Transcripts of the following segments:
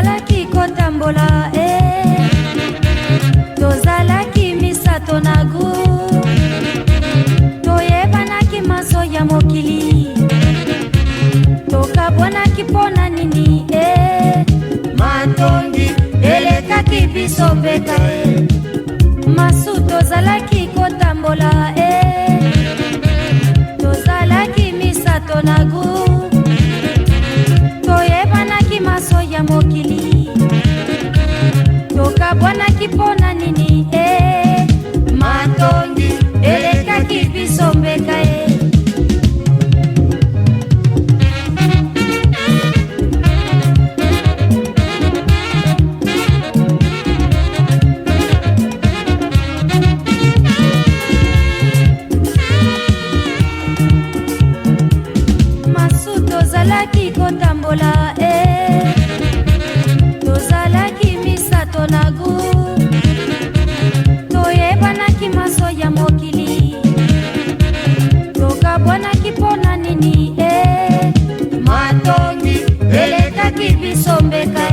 tozalaki kotambola tozalaki misato na gu toyebanaki maso ya mokili tokabwanaki mpona nini matondi elekaki biso mbeka masu tozalaki kotambola tozalaki misato na gu toyebanaki maso ya mokili tokabwanaki mpona nini matondi elekaki biso mbeka masu tozalaki kotambola tozalaki misato na gu toyebanaki maso ya mokili tokabwanaki mpona nini matondi elekaki biso mbeka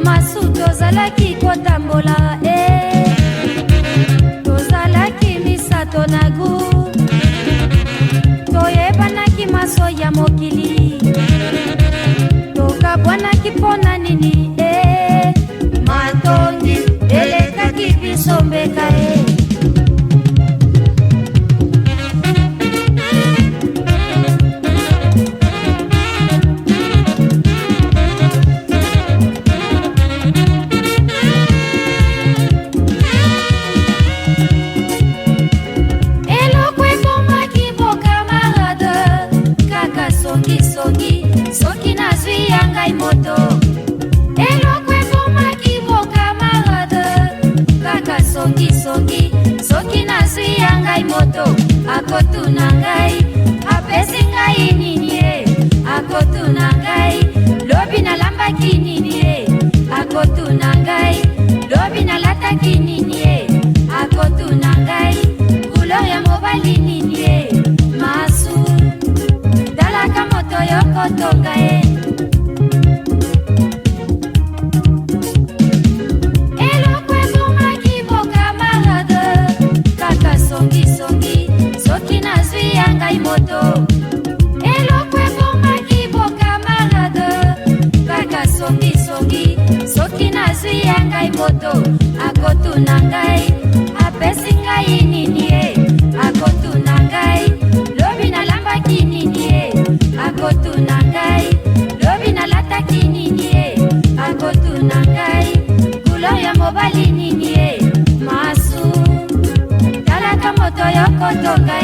masu tozalaki kotambola tozalaki misato na gu toyebanaki maso ya mokili tokabwanaki mpona nini matondi elekaki biso mbeka soki nazwi ya ngai moto eloko ekomaki bokamarade kaka songisongi soki nazwi ya ngai moto akotuna ngai apesi ngai nini akotuna ngai lobi nalambaki nini akotuna ngai lobi nalataki nini akotuna ngai couleur ya mobali nini masu dalaka moto yokotonga eloko ekomaki bokamarade kaka songisongi soki nazwi ya ngai moto eloko ekomaki bokamarade kaka songisongi soki nazwi ya ngai moto akotuna ngai apesi ngai nini akotuna ngai lobi nalambaki nini akotuna ngai lobi nalataki nini akotuna ngai couleur ya mobali nini masu talaka moto yokotonga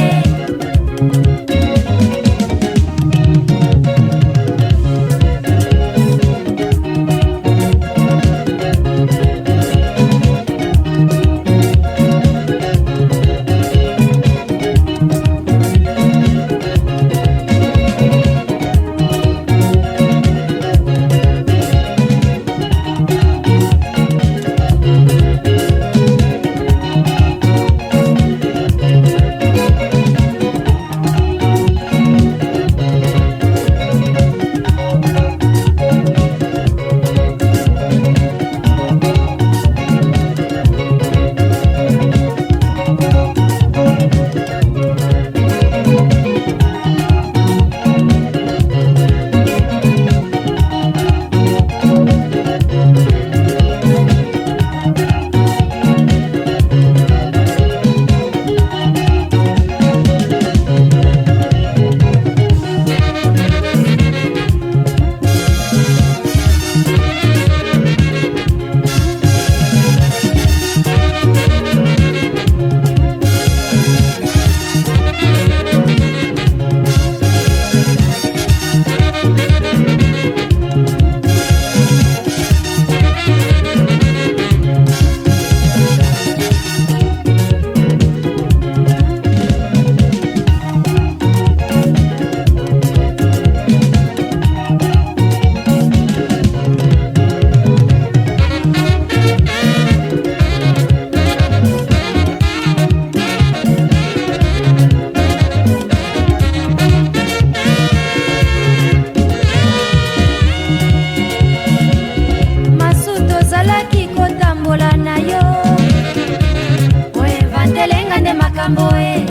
makambo e,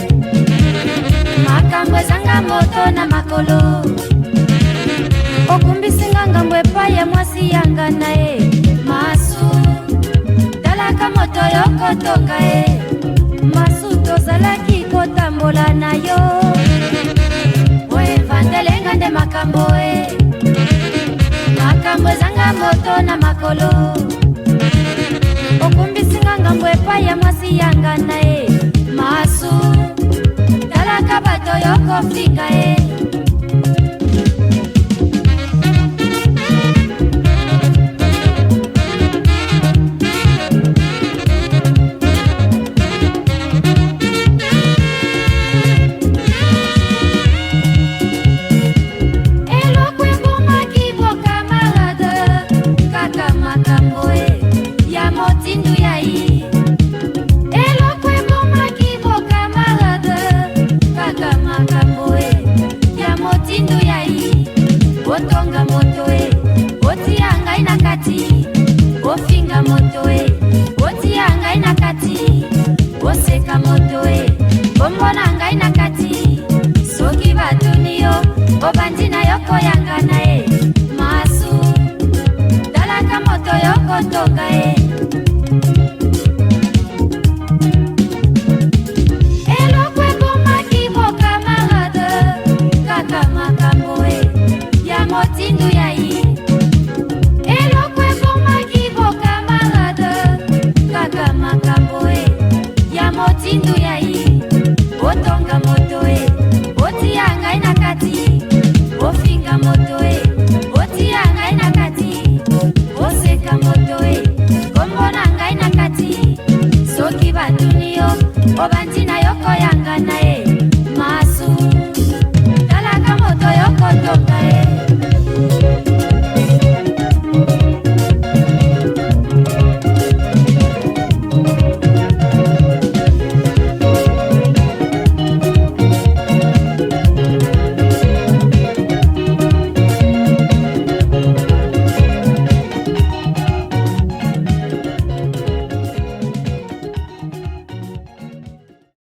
makambo ezanga moto na makolo. Okumbisinga ngambo epai ya mwasi yanga na e, masu talaka moto yokotonga e, masu tozalaki kotambola na yo. Oevandelenga nde makambo e, makambo ezanga moto na makolo. Okumbisinga ngambo epai ya mwasi yanga na e, masu talaka bato yokofinga e. Otonga moto e, otianga ina kati. Ofinga moto e, otianga ina kati. Oseka moto e, ombonanga ina kati. Soki batuni yo, obandina yoko yanga na e, masu talaka moto yoko tonga e.